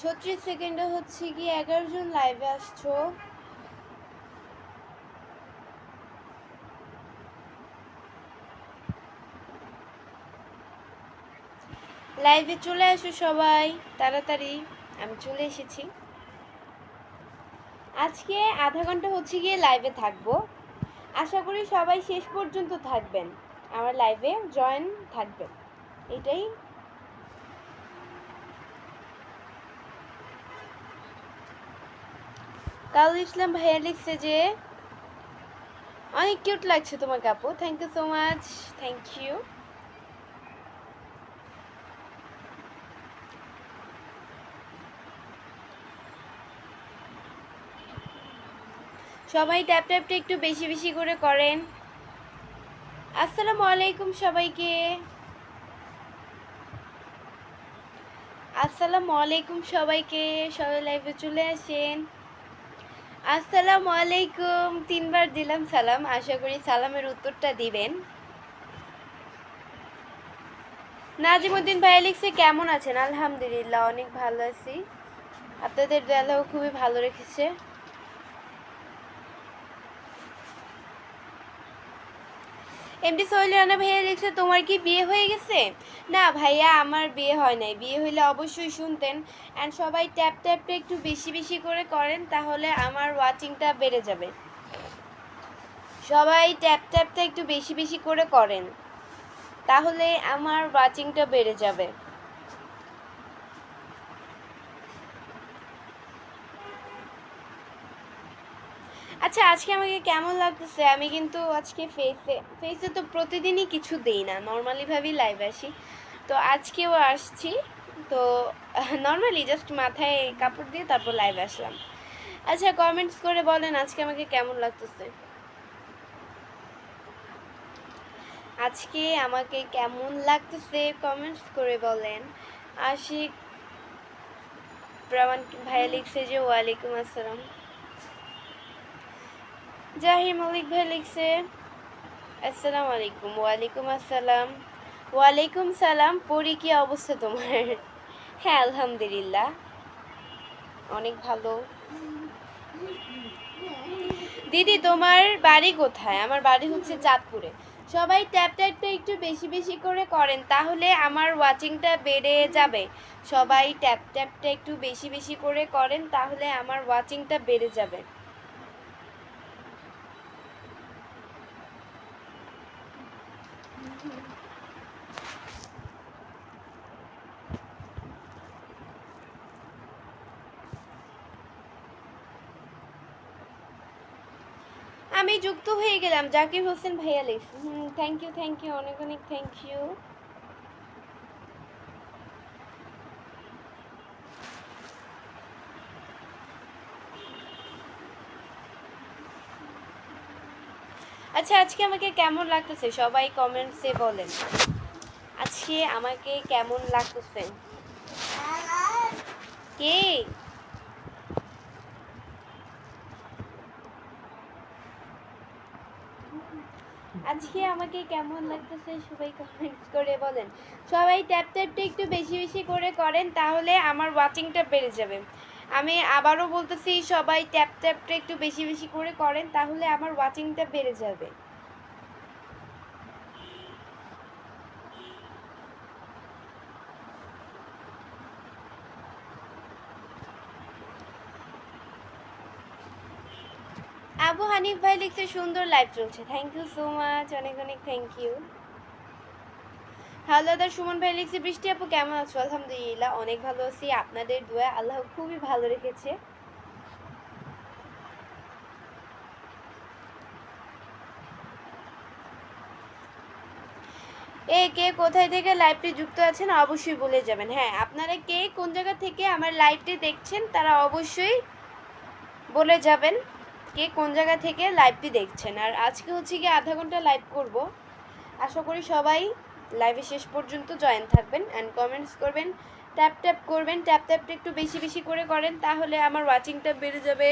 36 সেকেন্ডে হচ্ছে কি 11 জন লাইভে আসছো। লাইভে চলে আসো সবাই তাড়াতাড়ি। আমি চলে এসেছি। আজকে আধা ঘন্টা হচ্ছে গিয়ে লাইভে থাকবো। আশা করি সবাই শেষ পর্যন্ত থাকবেন, আমার লাইভে জয়েন থাকবেন, এটাই। কাউল ইসলাম ভাইয়া লিখছে যে অনেক কিউট লাগছে তোমাকে আপু, thank you so much, thank you. সবাই ট্যাপ ট্যাপটা একটু বেশি বেশি করে করেন। আসসালামু আলাইকুম সবাইকে, আসসালামু আলাইকুম সবাইকে, সবাই লাইভে চলে আসেন। আসসালামু আলাইকুম, 3বার দিলাম সালাম, আশা করি সালামের উত্তরটা দিবেন। নাজিমুদ্দিন ভাই লিখছে কেমন আছেন? আলহামদুলিল্লাহ অনেক ভালো আছি, আপনাদের দয়ালু খুবই ভালো রেখেছে। এমডি সোহেল রানা ভাইয়া লিখছে তোমার কি বিয়ে হয়ে গেছে? না ভাইয়া, আমার বিয়ে হয় নাই, বিয়ে হইলে অবশ্যই শুনতেন। অ্যান্ড সবাই ট্যাপ ট্যাপটা একটু বেশি বেশি করে করেন, তাহলে আমার ওয়াচিংটা বেড়ে যাবে। সবাই ট্যাপ ট্যাপটা একটু বেশি বেশি করে করেন, তাহলে আমার ওয়াচিংটা বেড়ে যাবে। আচ্ছা, আজকে আমাকে কেমন লাগতেছে? আমি কিন্তু আজকে ফেসে তো প্রতিদিনই কিছু দেই না, নর্মালিভাবেই লাইভ আসি, তো আজকেও আসছি। তো নর্মালি জাস্ট মাথায় কাপড় দিয়ে তারপর লাইভ আসলাম। আচ্ছা, কমেন্টস করে বলেন আজকে আমাকে কেমন লাগতেছে, আজকে আমাকে কেমন লাগতেছে কমেন্টস করে বলেন। আশিক প্রামান ভাইয়া লিখছে যে ওয়ালাইকুম আসসালাম। জাহির মল্লিক ভাই লিখছে আসসালামু আলাইকুম। ওয়ালাইকুম আসসালাম। ওয়ালাইকুম সালাম। পরি, কি অবস্থা তোমার? হ্যাঁ আলহামদুলিল্লাহ অনেক ভালো। দিদি তোমার বাড়ি কোথায়? আমার বাড়ি হচ্ছে চাঁদপুরে। সবাই ট্যাপ ট্যাপটা একটু বেশি বেশি করে করেন, তাহলে আমার ওয়াচিংটা বেড়ে যাবে। সবাই ট্যাপ ট্যাপটা একটু বেশি বেশি করে করেন, তাহলে আমার ওয়াচিংটা বেড়ে যাবে। আমি যুক্ত হয়ে গেলাম, জাকির হোসেন ভাইয়া লিখছে। থ্যাংক ইউ অনেক অনেক থ্যাংক ইউ। আচ্ছা, আজকে আমাকে কেমন লাগতেছে সবাই কমেন্টসে বলেন, আজকে আমাকে কেমন লাগতেছে? কে? আজকে আমাকে কেমন লাগতেছে সবাই কমেন্টস করে বলেন। সবাই ট্যাপ ট্যাপটা একটু বেশি বেশি করে করেন, তাহলে আমার ওয়াচিংটা বেড়ে যাবে। আমি আবারও বলতেছি, সবাই ট্যাপ ট্যাপটা একটু বেশি বেশি করে করেন, তাহলে আমার ওয়াচিংটা বেড়ে যাবে। আবু হানিফ ভাই লিখতে সুন্দর লাইভ চলছে, থ্যাংক ইউ সো মাচ, অনেক অনেক থ্যাংক ইউ। হাওলাদার সুমন ভাই লিখছে বৃষ্টি আপু কেমন আছো? আলহামদুলিল্লাহ অনেক ভালো আছি, আপনাদের দোয়া আল্লাহ খুবই ভালো রেখেছে। কে কোথায় থেকে লাইভটি যুক্ত আছেন অবশ্যই বলে যাবেন। হ্যাঁ, আপনারা কে কোন জায়গা থেকে আমার লাইভটি দেখছেন তারা অবশ্যই বলে যাবেন কে কোন জায়গা থেকে লাইভটি দেখছেন। আর আজকে হচ্ছে কি আধা ঘন্টা লাইভ করব, আশা করি সবাই লাইভে শেষ পর্যন্ত জয়েন থাকবেন অ্যান্ড কমেন্টস করবেন, ট্যাপ ট্যাপ করবেন, ট্যাপ ট্যাপটা একটু বেশি বেশি করে করেন, তাহলে আমার ওয়াচিংটা বেড়ে যাবে।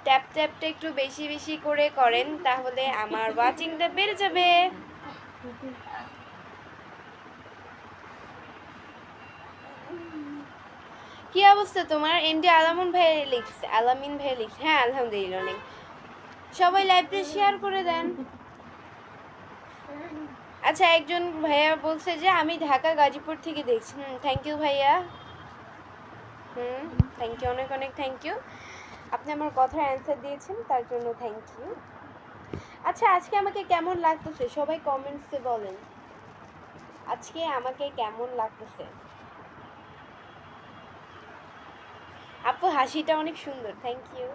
ট্যাপ ট্যাপটা একটু বেশি বেশি করে করেন, তাহলে আমার ওয়াচিংটা বেড়ে যাবে। কি অবস্থা তোমার? এমডি আলামিন ভাই লিখছে, আলামিন ভাই লিখছে। হ্যাঁ আলহামদুলিল্লাহ অনেক। সবাই লাইভটা শেয়ার করে দেন। আচ্ছা একজন ভাইয়া বলছে যে আমি ঢাকা গাজীপুর থেকে দেখছি। থ্যাংক ইউ ভাইয়া। থ্যাংক ইউ, অনেক অনেক থ্যাংক ইউ। আপনি আমার কথার অ্যান্সার দিয়েছেন তার জন্য থ্যাংক ইউ। আচ্ছা আজকে আমাকে কেমন লাগতেছে সবাই কমেন্টসে বলেন, আজকে আমাকে কেমন লাগতেছে? আপু হাসিটা অনেক সুন্দর, থ্যাংক ইউ।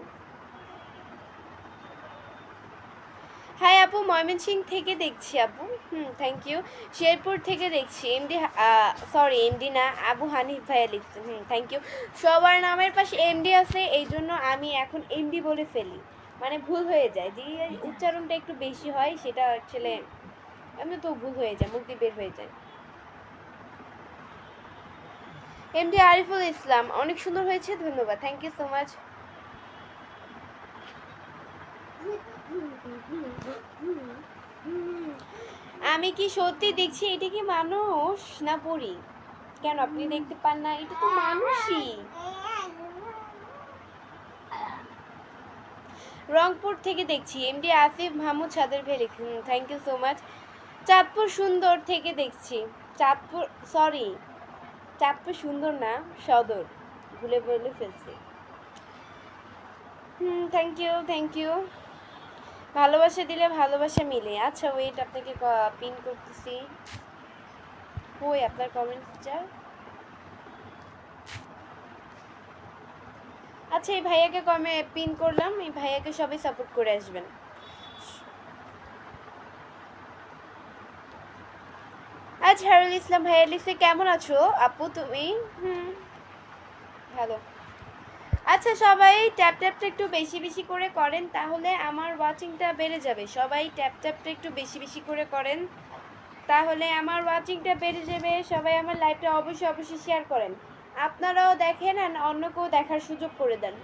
হাই আপু, ময়মনসিং থেকে দেখছি আপু। Thank you. শেরপুর থেকে দেখছি। এমডি, সরি এমডি না, আবু হানিফ ভাইয়া লিখছেন। Thank you. সবার নামের পাশে এমডি আছে, এই জন্য আমি এখন এমডি বলে ফেলি, মানে ভুল হয়ে যায়, যে উচ্চারণটা একটু বেশি হয় সেটা আসলে এমনি তো ভুল হয়ে যায়, মুখ দিয়ে বের হয়ে যায়। এমডি আরিফুল ইসলাম, অনেক সুন্দর হয়েছে, ধন্যবাদ, থ্যাংক ইউ সো মাচ। আমি কি সত্যি দেখছি? এটা কি মানুষ না পরি? কেন আপনি দেখতে পান না? এটা তো মানুষই। রংপুর থেকে দেখছি। এমডি আসিফ মাহমুদ সাদের ভেলি, thank you so much. Chandpur সুন্দর থেকে দেখছি। চাঁদপুর, সরি চাঁদপুর সুন্দর না, সদর, ভুলে বলে ফেলছি। Thank you thank you. ভালোবাসা দিলে ভালোবাসা মিলে। আচ্ছা ওয়েট, আপনাকে পিন করতেছি। কই আপনার কমেন্টসটা? আচ্ছা এই ভাইয়াকে পিন করলাম, এই ভাইয়াকে সবাই সাপোর্ট করে আসবেন। আচ্ছা হারুল ইসলাম ভাইয়া লিখছে কেমন আছো আপু তুমি? ভালো। আচ্ছা সবাই ট্যাপ ট্যাপটা একটু বেশি বেশি করে করেন, তাহলে আমার ওয়াচিংটা বেড়ে যাবে। সবাই ট্যাপ ট্যাপটা একটু বেশি বেশি করে করেন, তাহলে আমার ওয়াচিংটা বেড়ে যাবে। সবাই আমার লাইভটা অবশ্যই অবশ্যই শেয়ার করেন, আপনারাও দেখেন আর অন্যকেও দেখার সুযোগ করে দেন।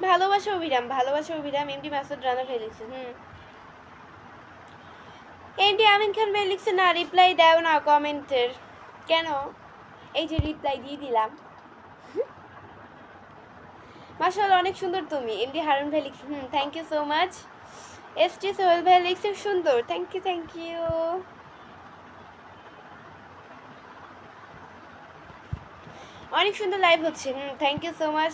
ভালোবাসা অভিরাম, ভালোবাসা অভিরাম। এমডি মাসুদ রানা ভাই লিখছে। এমডি আমিন খান ভাই লিখছে না রিপ্লাই দাও না কমেন্টের। কেন? এই যে রিপ্লাই দিয়ে দিলাম। মাশাআল্লাহ অনেক সুন্দর তুমি। এমডি হারুন ভাই লিখছে thank you so much. ST Sohel ভাই লিখছে সুন্দর, থ্যাংক ইউ থ্যাংক ইউ। অনেক সুন্দর লাইভ হচ্ছে, thank you so much.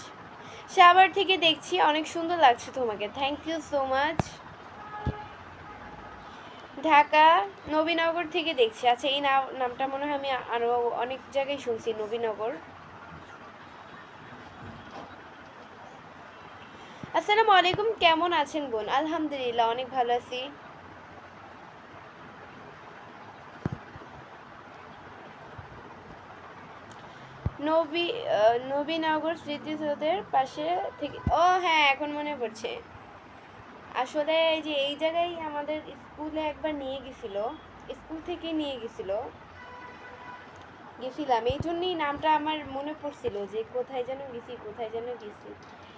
Savar থেকে দেখছি, অনেক সুন্দর লাগছে তোমাকে, thank you so much. Dhaka Nabinagar থেকে দেখছি। আচ্ছা এই নামটা মনে হয় আমি আরও অনেক জায়গায় শুনছি, নবীনগর। আসসালামু আলাইকুম, কেমন আছেন বোন? আলহামদুলিল্লাহ অনেক ভালো আছি। নবীনগর স্মৃতিসৌধের পাশে থেকে। ও হ্যাঁ এখন মনে পড়ছে। আসলে এই যে এই জায়গায় আমাদের স্কুলে একবার নিয়ে গেছিল, স্কুল থেকে নিয়ে গেছিলাম, এই জন্যই নামটা আমার মনে পড়ছিল যে কোথায় যেন গেছি কোথায় যেন গেছি।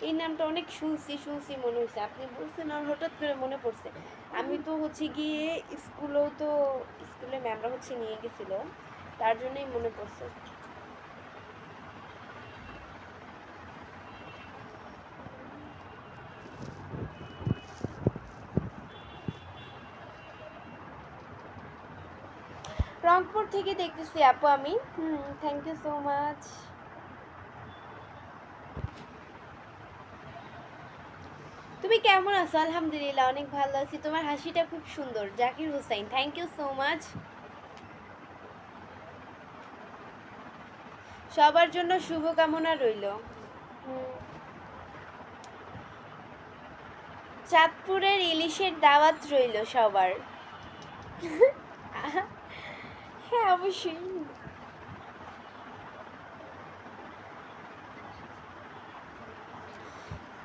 এই নামটা অনেক শুনছি শুনছি মনে হচ্ছে, আপনি বলছেন আর হঠাৎ করে মনে পড়ছে। আমি তো হচ্ছে গিয়ে স্কুলেও তো, স্কুলে ম্যামরা হচ্ছে নিয়ে গেছিল, তার জন্যই মনে পড়ছে। রংপুর থেকে দেখতেছি আপু আমি। Thank you so much. তুমি কেমন আছো? আলহামদুলিল্লাহ অনেক ভালো আছি। তোমার হাসিটা খুব সুন্দর। Zakir Hossain, thank you so much. সবার জন্য শুভকামনা রইল। চাঁদপুরের ইলিশের দাওয়াত রইল সবার। হ্যাঁ অবশ্যই।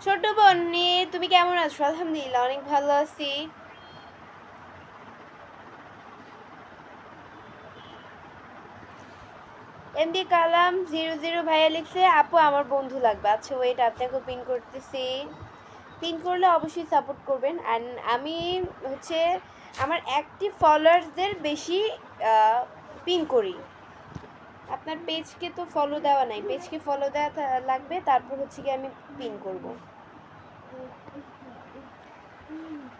ছোট বোন নিয়ে তুমি কেমন আছো? আলহামদুলিল্লাহ অনেক ভালো আছি। এমডি কালাম 00 ভাইয়া লিখছে আপু আমার বন্ধু লাগবে। আচ্ছা ওয়েট, আপনাকে পিন করতেছি। পিন করলে অবশ্যই সাপোর্ট করবেন। অ্যান্ড আমি হচ্ছে আমার অ্যাক্টিভ ফলোয়ার্সদের বেশি পিন করি। আপনার পেজকে তো ফলো দেওয়া নাই, পেজকে ফলো দেওয়া লাগবে, তারপর হচ্ছে কি আমি পিন করব।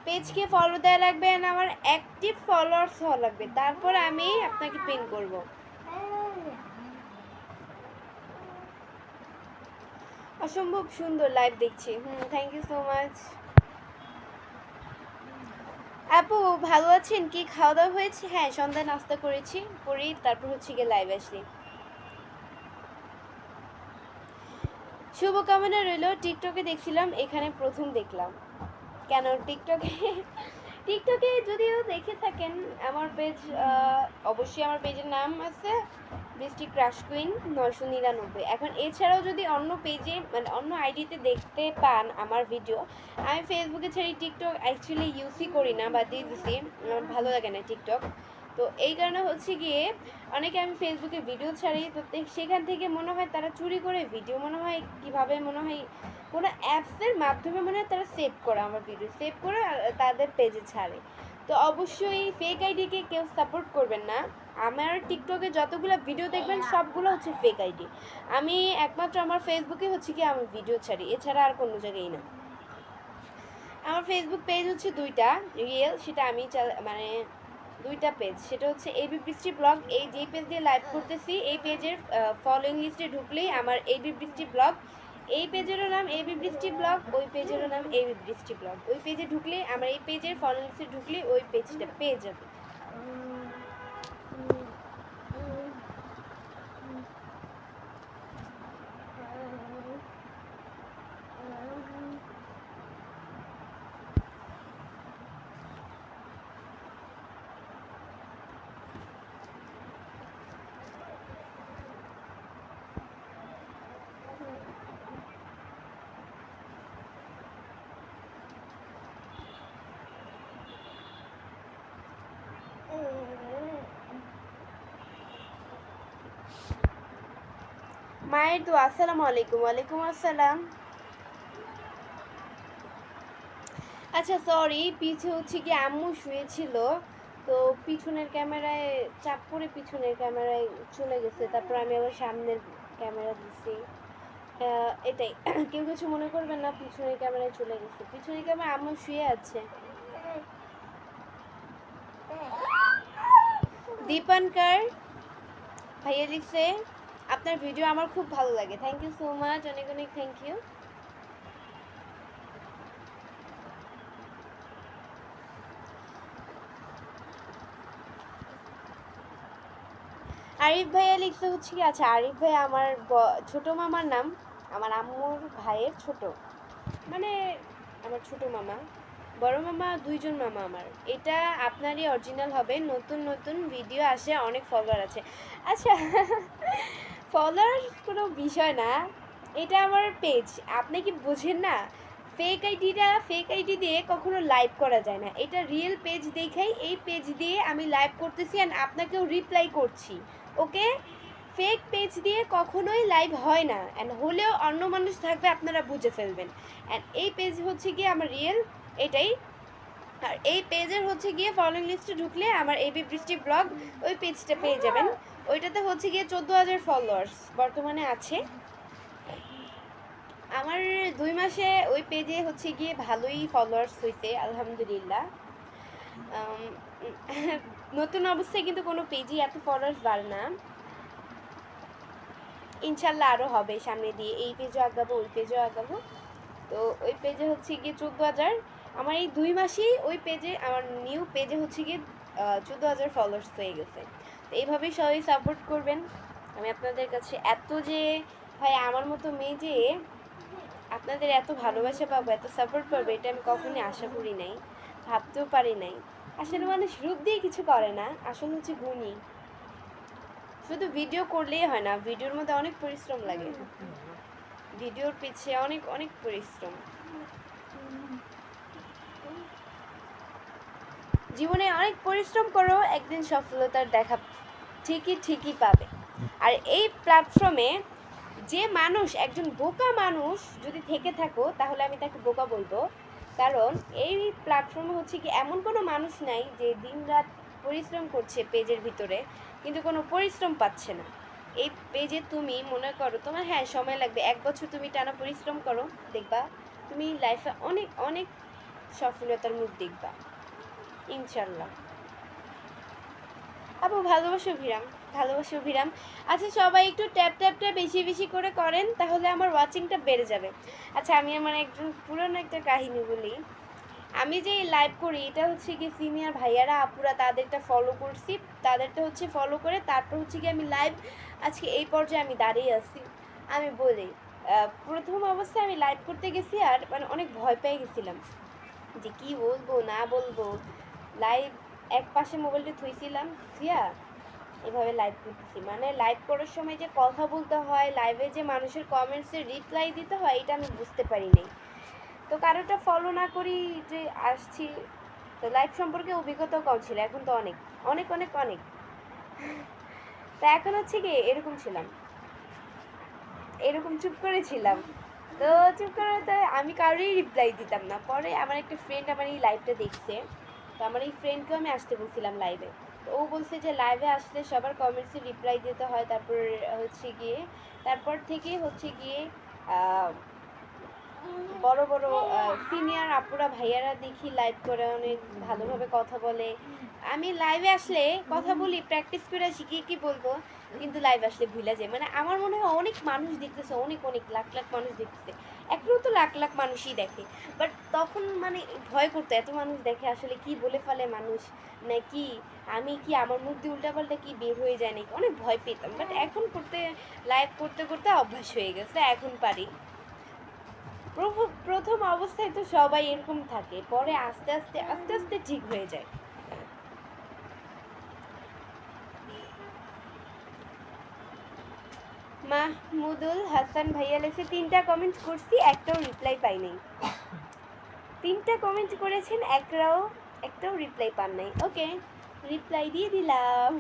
পেজকে ফলো দেওয়া লাগবে আর আমার অ্যাক্টিভ ফলোয়ার্স হওয়া লাগবে, তারপর আমি আপনাকে পিন করব। অসম্ভব সুন্দর লাইভ দেখছি। Thank you so much. আপু ভালো আছেন? কি খাওয়া দাওয়া হয়েছে? হ্যাঁ, সন্ধ্যায় নাস্তা করেছি, তারপর হচ্ছে গিয়ে লাইভ আসলি। শুভকামনা রইল। টিকটকে দেখছিলাম, এখানে প্রথম দেখলাম। কেন টিকটকে যদিও দেখে থাকেন আমার পেজ, অবশ্যই আমার পেজের নাম আছে বৃষ্টি ক্রাশ কুইন 999। এখন এছাড়াও যদি অন্য পেজে মানে অন্য আইডিতে দেখতে পান আমার ভিডিও, আমি ফেসবুকে ছাড়ি, টিকটক অ্যাকচুয়ালি ইউজই করি না, বা দিয়ে দিছি, আমার ভালো লাগে না টিকটক। তো এই কারণে হচ্ছে গিয়ে অনেকে আমি ফেসবুকে ভিডিও ছাড়ি, তো সেখান থেকে মনে হয় তারা চুরি করে ভিডিও, মনে হয় কীভাবে, মনে হয় কোনো অ্যাপসের মাধ্যমে মনে হয় তারা সেভ করে আমার ভিডিও, সেভ করে তাদের পেজে ছাড়ে। তো অবশ্যই ফেক আইডিকে কেউ সাপোর্ট করবেন না। আমার টিকটকে যতগুলো ভিডিও দেখবেন সবগুলো হচ্ছে ফেক আইডি। আমি একমাত্র আমার ফেসবুকে হচ্ছে কি আমি ভিডিও ছাড়ি, এছাড়া আর কোনো জায়গায় না। আমার ফেসবুক পেজ হচ্ছে দুইটা রিয়েল, সেটা আমি মানে দুইটা পেজ, সেটা হচ্ছে এবি বৃষ্টি ব্লগ। এই যে পেজ দিয়ে লাইভ করতেছি, এই পেজের ফলোইং লিস্টে ঢুকলেই আমার এবি বৃষ্টি ব্লগ, এই পেজেরও নাম এবি বৃষ্টি ব্লগ, ওই পেজেরও নাম এবি বৃষ্টি ব্লগ। ওই পেজে ঢুকলেই আমার এই পেজের ফলোইং লিস্টে ঢুকলেই ওই পেজটা পেয়ে যাবে। মায়ের দোয়া। আসসালামু আলাইকুম। ওয়ালাইকুম আসসালাম। আচ্ছা সরি, পিছে হচ্ছে কি আম্মু শুয়েছিল, তো পিছনের ক্যামেরায় চাপ পড়ে পিছনের ক্যামেরায় চলে গেছে, তারপর আমি আবার সামনের ক্যামেরা দিছি, এটাই। কেউ কিছু মনে করবেন না, পিছনের ক্যামেরায় চলে গেছে, পিছনের ক্যামেরা আম্মু শুয়ে আছে। দীপানকার ভাইয়া লিখছে আপনার ভিডিও আমার খুব ভালো লাগে। থ্যাংক ইউ সো মাচ, অনেক অনেক থ্যাংক ইউ। আরিফ ভাইয়া লিখতে হচ্ছে কি, আচ্ছা আরিফ ভাই আমার ছোট মামার নাম, আমার আম্মুর ভাইয়ের ছোট, মানে আমার ছোট মামা, বড় মামা, দুইজন মামা আমার। এটা আপনারই অরিজিনাল হবে, নতুন নতুন ভিডিও আসে, অনেক ফলোয়ার আছে। আচ্ছা ফলোয়ার কোনো বিষয় না, এটা আমার পেজ, আপনি কি বোঝেন না? ফেক আইডি দিয়ে কখনো লাইভ করা যায় না, এটা রিয়েল পেজ দেখেই এই পেজ দিয়ে আমি লাইভ করতেছি আর আপনাকেও রিপ্লাই করছি, ওকে? ফেক পেজ দিয়ে কখনোই লাইভ হয় না, অ্যান্ড হলেও অন্য মানুষ থাকবে, আপনারা বুঝে ফেলবেন। অ্যান্ড এই পেজ হচ্ছে গিয়ে আমার রিয়েল, এটাই। আর এই পেজের হচ্ছে গিয়ে ফলোইং লিস্টে ঢুকলে আমার এবি বৃষ্টি ব্লগ ওই পেজটা পেয়ে যাবেন। ওইটাতে হচ্ছে গিয়ে 14,000 ফলোয়ার্স বর্তমানে আছে। আমার 2 মাসে ওই পেজে হচ্ছে গিয়ে ভালোই ফলোয়ার্স হয়েছে আলহামদুলিল্লাহ। নতুন অবস্থায় কিন্তু কোনো পেজই এত ফলোয়ার্স বাড়ে না, ইনশাল্লাহ আরও হবে সামনে দিয়ে, এই পেজও আগাবো, ওই পেজও আগাবো। তো ওই পেজে হচ্ছে গিয়ে 14,000, আমার এই 2 মাসেই ওই পেজে, আমার নিউ পেজে হচ্ছে গিয়ে 14,000 ফলোয়ার্স হয়ে গেছে। তো এইভাবেই সবাই সাপোর্ট করবেন। আমি আপনাদের কাছে এত যে ভাই আমার মতো মেয়ে যে আপনাদের এত ভালোবাসা পাবো, এত সাপোর্ট পাবো, এটা আমি কখনোই আশা করি নাই, ভাবতেও পারি নাই। আসলে মানুষ রূপ দিয়ে কিছু করে না, আসলে হচ্ছে গুণী। শুধু ভিডিও করলেই হয় না, ভিডিওর মধ্যে অনেক পরিশ্রম লাগে, ভিডিওর পিছে অনেক অনেক পরিশ্রম। জীবনে অনেক পরিশ্রম করো, একদিন সফলতার দেখা ঠিকই পাবে। আর এই প্ল্যাটফর্মে যে মানুষ, একজন বোকা মানুষ যদি থেকে থাকো, তাহলে আমি তাকে বোকা বলবো, কারণ এই প্ল্যাটফর্মে হচ্ছে কি এমন কোনো মানুষ নাই যে দিনরাত পরিশ্রম করছে পেজের ভিতরে কিন্তু কোনো পরিশ্রম পাচ্ছে না। এই পেজে তুমি মনে করো তোমার হ্যাঁ সময় লাগবে, 1 বছর তুমি টানা পরিশ্রম করো, দেখবা তুমি লাইফে অনেক অনেক সফলতার মুখ দেখবা ইনশাল্লাহ। আপু ভালোবাসো ভিরাম, ভালোবাসো ভিরাম। আচ্ছা সবাই একটু ট্যাপ ট্যাপটা বেশি বেশি করে করেন, তাহলে আমার ওয়াচিংটা বেড়ে যাবে। আচ্ছা আমি আমার একজন পুরনো একটা কাহিনী বলি। আমি যে লাইভ করি এটা হচ্ছে কি সিনিয়র ভাইয়ারা আপুরা তাদেরটা ফলো করছি, তাদেরটা হচ্ছে ফলো করে তারপর হচ্ছে কি আমি লাইভ আজকে এই পর্যায়ে আমি দাঁড়িয়ে আছি। আমি বলি প্রথম অবস্থায় আমি লাইভ করতে গেছি আর মানে অনেক ভয় পেয়ে গেছিলাম যে কি বলবো না বলবো। লাইভ এক পাশে মোবাইলটা থুইছিলাম, থুইয়া এভাবে লাইভ করতেছি, মানে লাইভ করার সময় যে কথা বলতে হয়, লাইভে যে মানুষের কমেন্টসের রিপ্লাই দিতে হয় এটা আমি বুঝতে পারিনি। তো কারোটা ফলো না করি যে আসছি, তো লাইভ সম্পর্কে অভিজ্ঞতাও কম ছিল, এখন তো অনেক অনেক অনেক অনেক। তা এখন হচ্ছে কি এরকম ছিলাম, এরকম চুপ করেছিলাম। তো চুপ করে তো আমি কারোরই রিপ্লাই দিতাম না। পরে আমার একটা ফ্রেন্ড আমার এই লাইভটা দেখছে, তো আমার এই ফ্রেন্ডকেও আমি আসতে বলছিলাম লাইভে। তো ও বলছে যে লাইভে আসলে সবার কমেন্টসে রিপ্লাই দিতে হয়, তারপর হচ্ছে গিয়ে তারপর থেকে হচ্ছে গিয়ে বড় বড় সিনিয়র আপুরা ভাইয়ারা দেখি লাইভ করে অনেক ভালোভাবে কথা বলে। আমি লাইভে আসলে কথা বলি, প্র্যাকটিস করে শিখি কি বলবো, কিন্তু লাইভ আসলে ভুলে যায়। মানে আমার মনে হয় অনেক মানুষ দেখতেছে, অনেক অনেক লাখ লাখ মানুষ দেখতেছে, এখনও তো লাখ লাখ মানুষই দেখে। বাট তখন মানে ভয় করতো, এত মানুষ দেখে আসলে কি বলে ফেলে মানুষ, নাকি আমি কি আমার মুখ দিয়ে উল্টাপাল্টা কি বের হয়ে যায় নাকি, অনেক ভয় পেতাম। বাট এখন করতে লাইভ করতে করতে অভ্যাস হয়ে গেছে, এখন পারি। প্রথম অবস্থায় তো সবাই এরকম থাকে, পরে আস্তে আস্তে আস্তে আস্তে ঠিক হয়ে যায়। মাহমুদুল হাসান ভাইয়া লেখে 3টা কমেন্ট করছি, একটাও রিপ্লাই পাই নাই। 3টা কমেন্ট করেছেন, একটাও রিপ্লাই পান নাই। ওকে, রিপ্লাই দিয়ে দিলাম।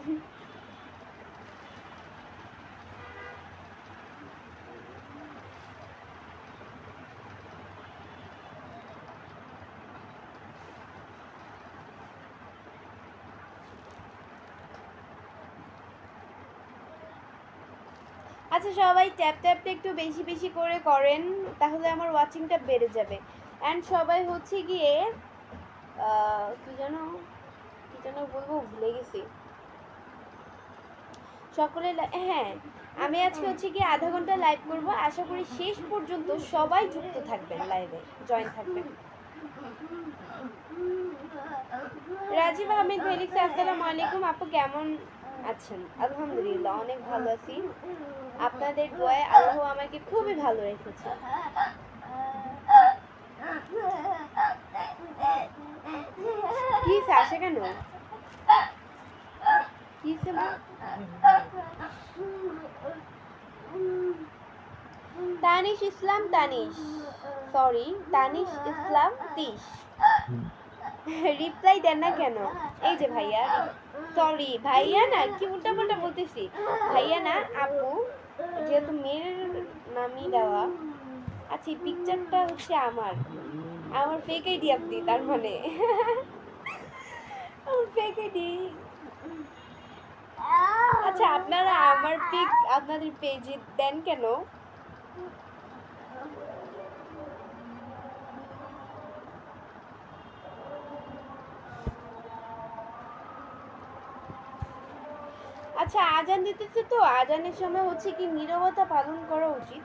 আচ্ছা সবাই ট্যাপ ট্যাপটা একটু বেশি বেশি করে করেন, তাহলে আমার ওয়াচিংটা বেড়ে যাবে। অ্যান্ড সবাই হচ্ছে গিয়ে কি যেন কি যেন বলবো ভুলে গেছি। সকলে হ্যাঁ, আমি আজকে হচ্ছে গিয়ে আধা ঘন্টা লাইভ করব, আশা করি শেষ পর্যন্ত সবাই যুক্ত থাকবেন, লাইভে জয়েন থাকবেন। রাজীব আহমেদ ভাই লিখছে আসসালামু আলাইকুম আপু, কেমন আছেন? আলহামদুলিল্লাহ অনেক ভালো আছি, আপনাদের দোয়ায় আল্লাহ আমাকে খুবই ভালো রেখেছে। কি আসে কেন, কি তানিশ ইসলাম, তানিশ সরি তানিশ ইসলাম তিশ, রিপ্লাই দেন না কেন? এই যে ভাইয়া, সরি ভাইয়া না, কি উল্টা পাল্টা বলতেছি, ভাইয়া না আপু, যেহেতু মেয়ের নামই দেওয়া। আচ্ছা এই পিকচারটা হচ্ছে আমার আমার ফেক আইডি আপনি, তার মানে ফেক আইডি। আচ্ছা আপনারা আমার পিক আপনাদের পেজে দেন কেন? আচ্ছা আজান দিতেছে, তো আজানের সময় হচ্ছে কি নীরবতা পালন করা উচিত,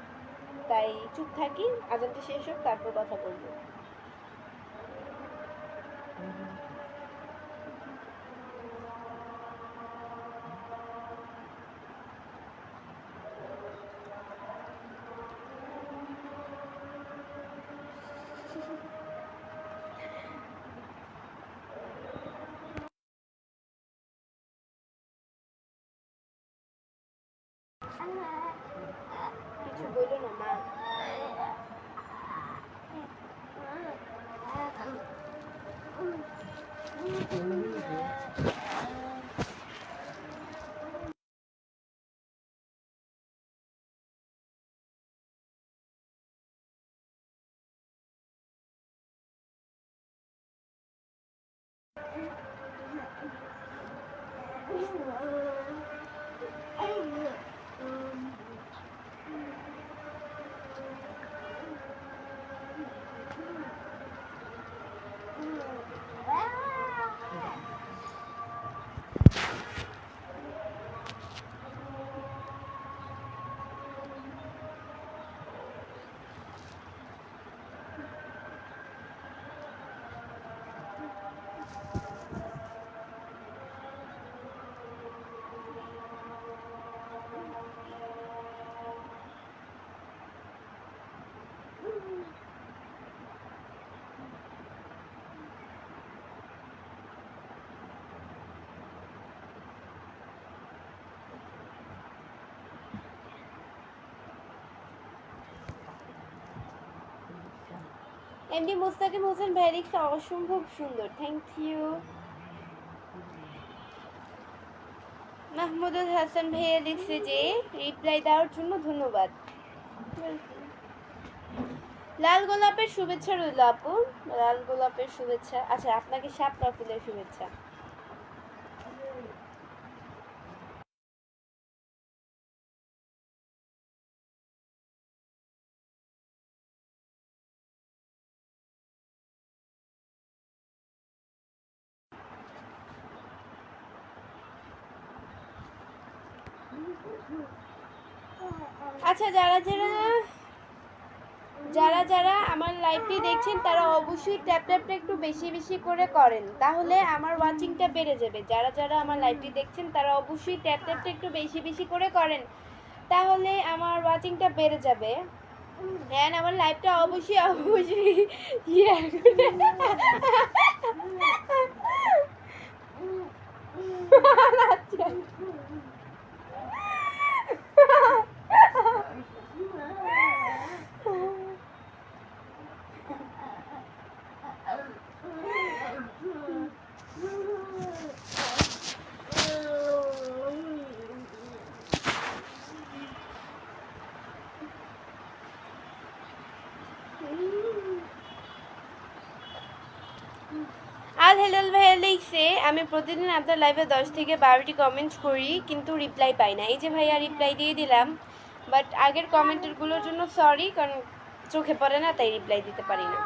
তাই চুপ থাকি, আজানটা শেষ হোক তারপর কথা বলবো। কিছু বললো না মা। এমডি মুস্তাকিম হোসেন ভাই লিখছে অসম্ভব সুন্দর, থ্যাংক ইউ। মাহমুদুল হাসান ভাইয়া লিখছে যে রিপ্লাই দেওয়ার জন্য ধন্যবাদ। লাল গোলাপের শুভেচ্ছা রইল আপু, লাল গোলাপের শুভেচ্ছা। আচ্ছা, আপনাকে শাপলা ফুলের শুভেচ্ছা। আচ্ছা, যারা যারা যারা যারা আমার লাইভটি দেখছেন তারা অবশ্যই ট্যাপ ট্যাপটা একটু বেশি বেশি করে করেন, তাহলে আমার ওয়াচিংটা বেড়ে যাবে। যারা যারা আমার লাইভটি দেখছেন তারা অবশ্যই ট্যাপ ট্যাপটা একটু বেশি বেশি করে করেন, তাহলে আমার ওয়াচিংটা বেড়ে যাবে। হ্যাঁ, আমার লাইভটা অবশ্যই অবশ্যই আল হেলাল ভাইয়া লিখছে আমি প্রতিদিন আপনার লাইভে 10 থেকে 12টি কমেন্ট করি কিন্তু রিপ্লাই পাই না। এই যে ভাইয়া রিপ্লাই দিয়ে দিলাম, বাট আগের কমেন্টেরগুলোর জন্য সরি, কারণ চোখে পড়ে না তাই রিপ্লাই দিতে পারি না।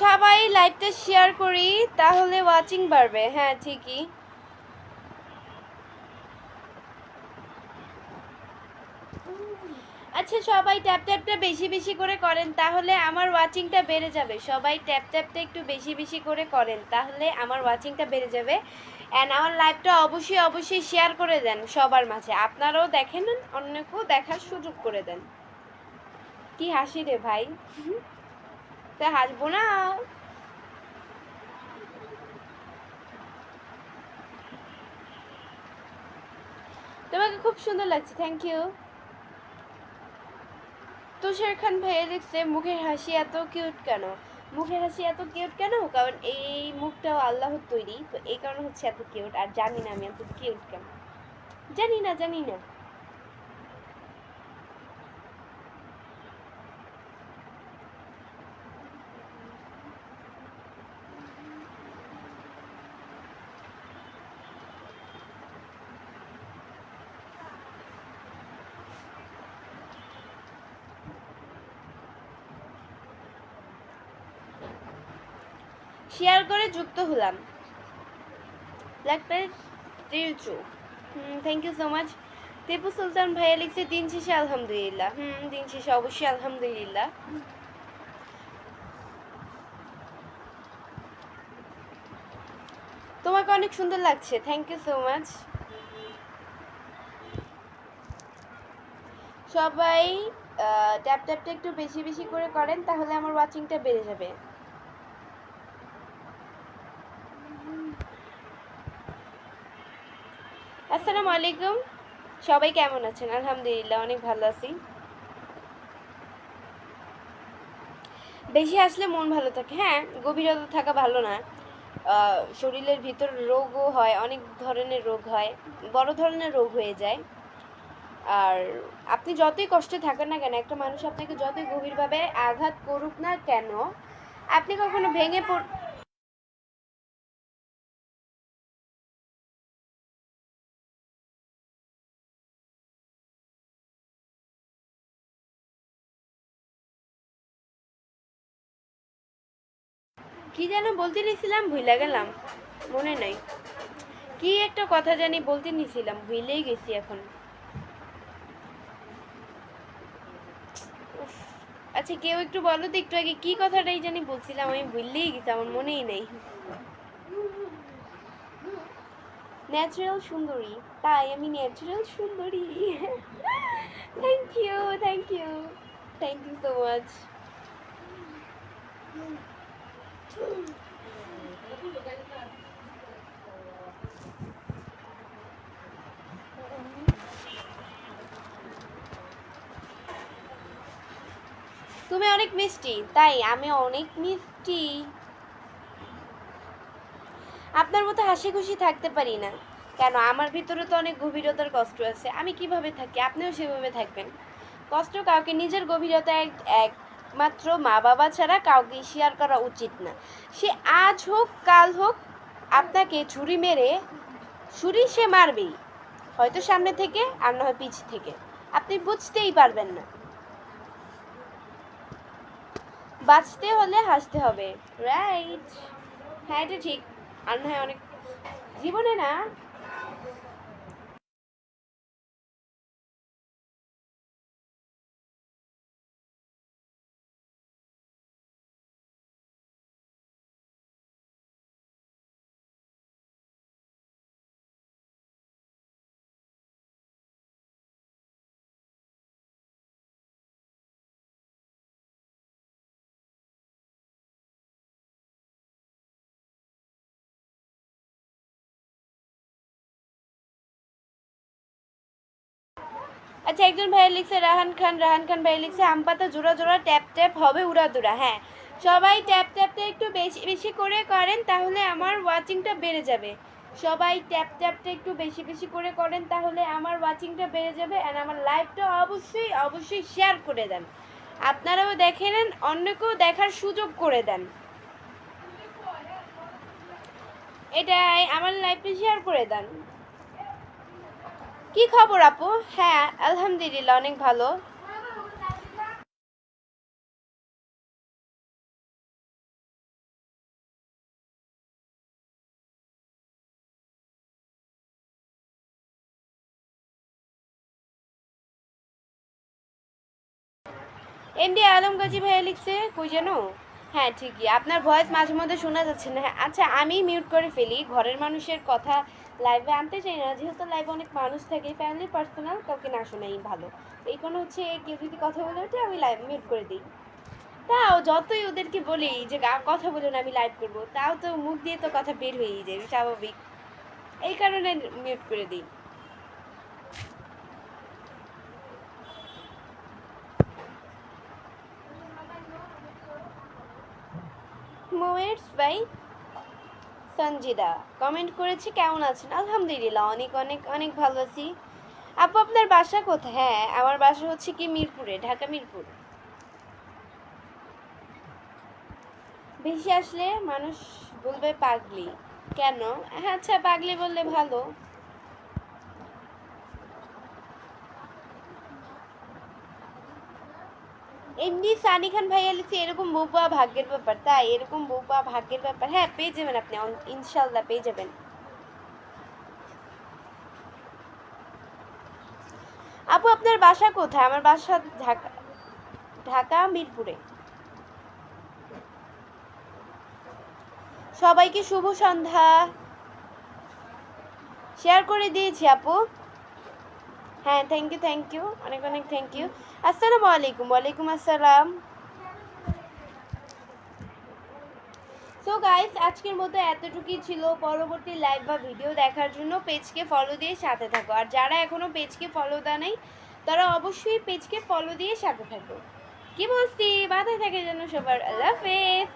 সবাই লাইভটা শেয়ার করি তাহলে ওয়াচিং বাড়বে। হ্যাঁ ঠিকই। আচ্ছা, সবাই ট্যাপ ট্যাপটা বেশি বেশি করে করেন তাহলে আমার ওয়াচিংটা বেড়ে যাবে। সবাই ট্যাপ ট্যাপটা একটু বেশি বেশি করে করেন তাহলে আমার ওয়াচিংটা বেড়ে যাবে। অ্যান্ড আমার লাইভটা অবশ্যই অবশ্যই শেয়ার করে দেন সবার মাঝে, আপনারাও দেখেন, অন্যকেও দেখার সুযোগ করে দেন। কি হাসি রে ভাই, তা হাসবো না। তোমাকে খুব সুন্দর লাগছে, থ্যাংক ইউ। তুষার খান ভাইয়া লিখছে মুখের হাসি এত কিউট কেন? মুখের হাসি এত কিউট কেন? কারণ এই মুখটাও আল্লাহর তৈরি, তো এই কারণে হচ্ছে এত কিউট। আর জানি না আমি এত কিউট কেন, জানি না জানি না। শেয়ার করে যুক্ত হলাম। ব্ল্যাক প্যান্ট রিলচু, thank you so much. Tipu Sultan ভাইয়া লিখছে দিন শেষে আলহামদুলিল্লাহ। দিন শেষে অবশ্যই আলহামদুলিল্লাহ। তোমাকে অনেক সুন্দর লাগছে, থ্যাংক ইউ সো মাচ। সবাই ট্যাপ ট্যাপটা একটু বেশি বেশি করে করেন তাহলে আমার ওয়াচিংটা বেড়ে যাবে। আসসালামু আলাইকুম, সবাই কেমন আছেন? আলহামদুলিল্লাহ অনেক ভালো আছি। বেশি আসলে মন ভালো থাকে। হ্যাঁ, গভীরতা থাকা ভালো না, শরীরের ভিতর রোগও হয়, অনেক ধরনের রোগ হয়, বড় ধরনের রোগ হয়ে যায়। আর আপনি যতই কষ্টে থাকেন না কেন, একটা মানুষ আপনাকে যতই গভীরভাবে আঘাত করুক না কেন, আপনি কখনো ভেঙে কি যেন বলতে নিছিলাম ভুলে গেলাম, মনে নাই। কি একটা কথা জানি বলতে নিছিলাম, ভুলেই গেছি এখন। উফ, আচ্ছা কেউ একটু বলো তো, একটু আগে কি কথাটাই জানি বলছিলাম, আমি ভুললেই গেছি, আমার মনেই নেই। ন্যাচারাল সুন্দরী, তাই আমি ন্যাচারাল সুন্দরী। Thank you, thank you, thank you so much. তুমি অনেক মিষ্টি, তাই আমি অনেক মিষ্টি। আপনার মতো হাসি খুশি থাকতে পারি না কেন? আমার ভিতরে তো অনেক গভীরতার কষ্ট আছে, আমি কিভাবে থাকি আপনিও সেভাবে থাকবেন। কষ্ট কাউকে নিজের গভীরতা একমাত্র মা বাবা ছাড়া কাউকে শেয়ার করা উচিত না। সে আজ হোক কাল হোক আপনাকে ছুরি মেরে, ছুরি সে মারবেই, হয়তো সামনে থেকে আর না হয় পিছ থেকে, আপনি বুঝতেই পারবেন না। বাঁচতে হলে হাসতে হবে, রাইট? হ্যাঁ এটা ঠিক। আর না হয় অনেক জীবনে না। আচ্ছা একজন ভাই লিখছে রাহান খান, রাহান খান ভাই লিখছে আম পাতা জোড়া জোড়া ট্যাপ ট্যাপ হবে উড়াদুরা। হ্যাঁ সবাই ট্যাপ ট্যাপটা একটু বেশি বেশি করে করেন, তাহলে আমার ওয়াচিংটা বেড়ে যাবে। সবাই ট্যাপ ট্যাপটা একটু বেশি বেশি করে করেন, তাহলে আমার ওয়াচিংটা বেড়ে যাবে। অ্যান্ড আমার লাইভটা অবশ্যই অবশ্যই শেয়ার করে দেন, আপনারাও দেখে নেন, অন্যকেও দেখার সুযোগ করে দেন। এটাই আমার লাইভটা শেয়ার করে দেন। কি খবর আপু? হ্যাঁ আলহামদুলিল্লাহ অনেক ভালো। এমডি আলম গাজী ভাইয়া লিখছে কই যেন। হ্যাঁ ঠিকই, আপনার ভয়েস মাঝে মধ্যে শোনা যাচ্ছে না। হ্যাঁ আচ্ছা আমি মিউট করে ফেলি, ঘরের মানুষের কথা লাইভে আনতে চাই না, যেহেতু লাইভে অনেক মানুষ থাকে, ফ্যামিলি পার্সোনাল কাউকে না শোনাই ভালো। এই কোনো হচ্ছে কেউ যদি কথা বলে ওঠে আমি লাইভ মিউট করে দিই। তাও যতই ওদেরকে বলি যে কথা বলুন আমি লাইভ করবো, তাও তো মুখ দিয়ে তো কথা বের হয়েই যায়, স্বাভাবিক। এই কারণে মিউট করে দিই। মোয়েটস বাই সঞ্জিদা কমেন্ট করেছে কেমন আছেন? আলহামদুলিল্লাহ অনেক অনেক অনেক ভালো আছি। আপু আপনার বাসা কোথায়? হ্যাঁ আমার বাসা হচ্ছে কি মিরপুরে, ঢাকা মিরপুর। বেশি আসলে মানুষ বলবে পাগলি। কেন? হ্যাঁ আচ্ছা পাগলি বললে ভালো। এমনি সানি খান ভাইয়া লিখছে এরকম বউ পাওয়া ভাগ্যের ব্যাপার। তাই এরকম বউ পাওয়া ভাগ্যের ব্যাপার, হ্যাঁ পেয়ে যাবেন আপনি, ইনশাল্লাহ পেয়ে যাবেন। আপু আপনার বাসা কোথায়? আমার বাসা ঢাকা, ঢাকা মিরপুরে। সবাইকে শুভ সন্ধ্যা। শেয়ার করে দিয়েছি আপু। হ্যাঁ থ্যাংক ইউ অনেক অনেক থ্যাংক ইউ। আসসালামু আলাইকুম। ওয়ালাইকুম আসসালাম। সো গাইস আজকের মতো এতটুকুই ছিল। পরবর্তী লাইভ বা ভিডিও দেখার জন্য পেজকে ফলো দিয়ে সাথে থাকো, আর যারা এখনও পেজকে ফলো দেয় নাই তারা অবশ্যই পেজকে ফলো দিয়ে সাথে থাকো। কি বলছি, মাথায় থাকে যেন সবার। আল্লাহ হাফেজ।